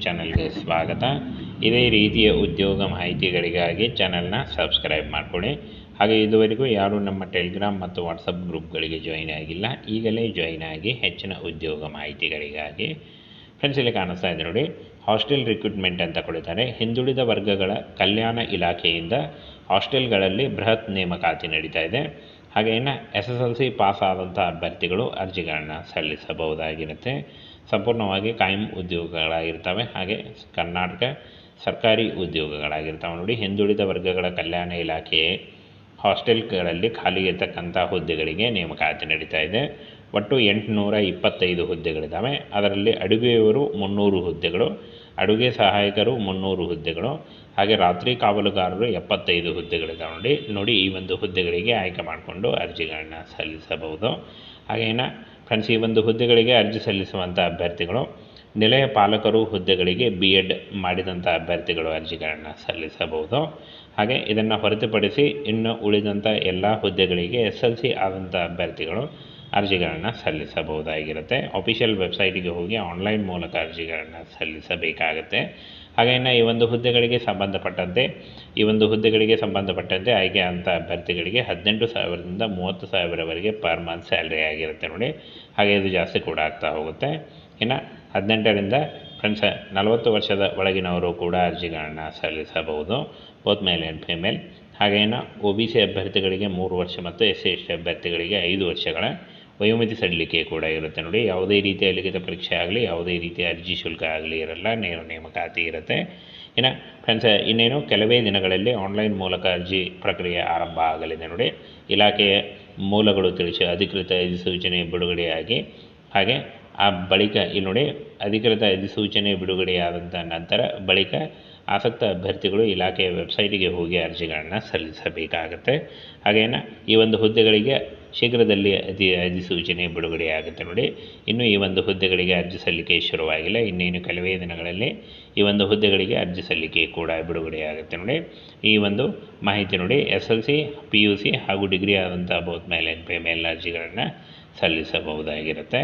ಚಾನಲ್ಗೆ ಸ್ವಾಗತ. ಇದೇ ರೀತಿಯ ಉದ್ಯೋಗ ಮಾಹಿತಿಗಳಿಗಾಗಿ ಚಾನಲ್ನ ಸಬ್ಸ್ಕ್ರೈಬ್ ಮಾಡಿಕೊಳ್ಳಿ. ಹಾಗೆ ಇದುವರೆಗೂ ಯಾರು ನಮ್ಮ ಟೆಲಿಗ್ರಾಮ್ ಮತ್ತು ವಾಟ್ಸಪ್ ಗ್ರೂಪ್ಗಳಿಗೆ ಜಾಯಿನ್ ಆಗಿಲ್ಲ, ಈಗಲೇ ಜಾಯಿನ್ ಆಗಿ ಹೆಚ್ಚಿನ ಉದ್ಯೋಗ ಮಾಹಿತಿಗಳಿಗಾಗಿ. ಫ್ರೆಂಡ್ಸ್, ಇಲ್ಲಿ ಕಾಣಿಸ್ತಾ ಇದೆ ನೋಡಿ, ಹಾಸ್ಟೆಲ್ ರಿಕ್ರೂಟ್ಮೆಂಟ್ ಅಂತ ಕೊಡ್ತಾರೆ. ಹಿಂದುಳಿದ ವರ್ಗಗಳ ಕಲ್ಯಾಣ ಇಲಾಖೆಯಿಂದ ಹಾಸ್ಟೆಲ್ಗಳಲ್ಲಿ ಬೃಹತ್ ನೇಮಕಾತಿ ನಡೀತಾ ಇದೆ. ಹಾಗೆ ಇನ್ನು SSLC ಪಾಸ್ ಆದಂಥ ಅಭ್ಯರ್ಥಿಗಳು ಅರ್ಜಿಗಳನ್ನು ಸಲ್ಲಿಸಬಹುದಾಗಿರುತ್ತೆ. ಸಂಪೂರ್ಣವಾಗಿ ಕಾಯಂ ಉದ್ಯೋಗಗಳಾಗಿರ್ತವೆ. ಹಾಗೆ ಕರ್ನಾಟಕ ಸರ್ಕಾರಿ ಉದ್ಯೋಗಗಳಾಗಿರ್ತವೆ ನೋಡಿ. ಹಿಂದುಳಿದ ವರ್ಗಗಳ ಕಲ್ಯಾಣ ಇಲಾಖೆಯ ಹಾಸ್ಟೆಲ್ಗಳಲ್ಲಿ ಖಾಲಿ ಇರತಕ್ಕಂಥ ಹುದ್ದೆಗಳಿಗೆ ನೇಮಕಾತಿ ನಡೀತಾ ಇದೆ. ಒಟ್ಟು 825 ಹುದ್ದೆಗಳಿದ್ದಾವೆ. ಅದರಲ್ಲಿ ಅಡುಗೆಯವರು 300 ಹುದ್ದೆಗಳು, ಅಡುಗೆ ಸಹಾಯಕರು 300 ಹುದ್ದೆಗಳು, ಹಾಗೆ ರಾತ್ರಿ ಕಾವಲುಗಾರರು 75 ಹುದ್ದೆಗಳಿದ್ದಾವೆ ನೋಡಿ. ಈ ಒಂದು ಹುದ್ದೆಗಳಿಗೆ ಆಯ್ಕೆ ಮಾಡಿಕೊಂಡು ಅರ್ಜಿಗಳನ್ನು ಸಲ್ಲಿಸಬಹುದು. ಹಾಗೆ ಇನ್ನು ಫ್ರೆಂಡ್ಸ್, ಈ ಒಂದು ಹುದ್ದೆಗಳಿಗೆ ಅರ್ಜಿ ಸಲ್ಲಿಸುವಂಥ ಅಭ್ಯರ್ಥಿಗಳು ನಿಲಯ ಪಾಲಕರು ಹುದ್ದೆಗಳಿಗೆ BEd ಮಾಡಿದಂಥ ಅಭ್ಯರ್ಥಿಗಳು ಅರ್ಜಿಗಳನ್ನು ಸಲ್ಲಿಸಬಹುದು. ಹಾಗೆ ಇದನ್ನು ಹೊರತುಪಡಿಸಿ ಇನ್ನು ಉಳಿದಂಥ ಎಲ್ಲ ಹುದ್ದೆಗಳಿಗೆ SLC ಆದಂಥ ಅಭ್ಯರ್ಥಿಗಳು ಅರ್ಜಿಗಳನ್ನು ಸಲ್ಲಿಸಬಹುದಾಗಿರುತ್ತೆ. ಅಫಿಷಿಯಲ್ ವೆಬ್ಸೈಟಿಗೆ ಹೋಗಿ ಆನ್ಲೈನ್ ಮೂಲಕ ಅರ್ಜಿಗಳನ್ನು ಸಲ್ಲಿಸಬೇಕಾಗತ್ತೆ. ಹಾಗೆ ಇನ್ನು ಈ ಒಂದು ಹುದ್ದೆಗಳಿಗೆ ಸಂಬಂಧಪಟ್ಟಂತೆ ಆಯ್ಕೆ ಅಂತ ಅಭ್ಯರ್ಥಿಗಳಿಗೆ 18,000ದಿಂದ 30,000ವರೆಗೆ ಪರ್ ಮಂತ್ ಸ್ಯಾಲ್ರಿ ಆಗಿರುತ್ತೆ ನೋಡಿ. ಹಾಗೆ ಇದು ಜಾಸ್ತಿ ಕೂಡ ಆಗ್ತಾ ಹೋಗುತ್ತೆ. ಇನ್ನು 18ರಿಂದ ಫ್ರೆಂಡ್ಸ್ 40 ವರ್ಷದ ಒಳಗಿನವರು ಕೂಡ ಅರ್ಜಿಗಳನ್ನು ಸಲ್ಲಿಸಬಹುದು, ಬೋತ್ ಮೇಲ್ ಆ್ಯಂಡ್ ಫಿಮೇಲ್. ಹಾಗೆ ಇನ್ನು OBC ಅಭ್ಯರ್ಥಿಗಳಿಗೆ 3 ವರ್ಷ ಮತ್ತು SC/ST ಅಭ್ಯರ್ಥಿಗಳಿಗೆ 5 ವರ್ಷಗಳ ವಯೋಮಿತಿ ಸಡಿಲಿಕೆ ಕೂಡ ಇರುತ್ತೆ ನೋಡಿ. ಯಾವುದೇ ರೀತಿಯ ಲಿಖಿತ ಪರೀಕ್ಷೆ ಆಗಲಿ, ಯಾವುದೇ ರೀತಿಯ ಅರ್ಜಿ ಶುಲ್ಕ ಆಗಲಿ ಇರಲ್ಲ, ನೇರ ನೇಮಕಾತಿ ಇರುತ್ತೆ. ಇನ್ನು ಫ್ರೆಂಡ್ಸ್, ಇನ್ನೇನು ಕೆಲವೇ ದಿನಗಳಲ್ಲಿ ಆನ್ಲೈನ್ ಮೂಲಕ ಅರ್ಜಿ ಪ್ರಕ್ರಿಯೆ ಆರಂಭ ಆಗಲಿದೆ ನೋಡಿ. ಇಲಾಖೆಯ ಮೂಲಗಳು ತಿಳಿಸಿ ಅಧಿಕೃತ ಅಧಿಸೂಚನೆ ಬಿಡುಗಡೆಯಾಗಿ, ಹಾಗೆ ಆ ಬಳಿಕ ಇಲ್ಲಿ ನೋಡಿ, ಅಧಿಕೃತ ಅಧಿಸೂಚನೆ ಬಿಡುಗಡೆಯಾದಂಥ ನಂತರ ಬಳಿಕ ಆಸಕ್ತ ಅಭ್ಯರ್ಥಿಗಳು ಇಲಾಖೆಯ ವೆಬ್ಸೈಟಿಗೆ ಹೋಗಿ ಅರ್ಜಿಗಳನ್ನು ಸಲ್ಲಿಸಬೇಕಾಗತ್ತೆ. ಹಾಗೇನು ಈ ಒಂದು ಹುದ್ದೆಗಳಿಗೆ ಶೀಘ್ರದಲ್ಲಿ ಅಧಿಸೂಚನೆ ಬಿಡುಗಡೆಯಾಗುತ್ತೆ ನೋಡಿ. ಇನ್ನು ಈ ಒಂದು ಹುದ್ದೆಗಳಿಗೆ ಅರ್ಜಿ ಸಲ್ಲಿಕೆ ಶುರುವಾಗಿಲ್ಲ, ಇನ್ನೇನು ಕೆಲವೇ ದಿನಗಳಲ್ಲಿ ಈ ಒಂದು ಹುದ್ದೆಗಳಿಗೆ ಅರ್ಜಿ ಸಲ್ಲಿಕೆ ಕೂಡ ಬಿಡುಗಡೆಯಾಗುತ್ತೆ ನೋಡಿ. ಈ ಒಂದು ಮಾಹಿತಿ ನೋಡಿ, SLC, PUC ಹಾಗೂ ಡಿಗ್ರಿ ಆದಂಥ ಬೋತ್ ಮೇಲ್ ಆ್ಯಂಡ್ ಫಿಮೇಲ್ ಅರ್ಜಿಗಳನ್ನು ಸಲ್ಲಿಸಬಹುದಾಗಿರುತ್ತೆ.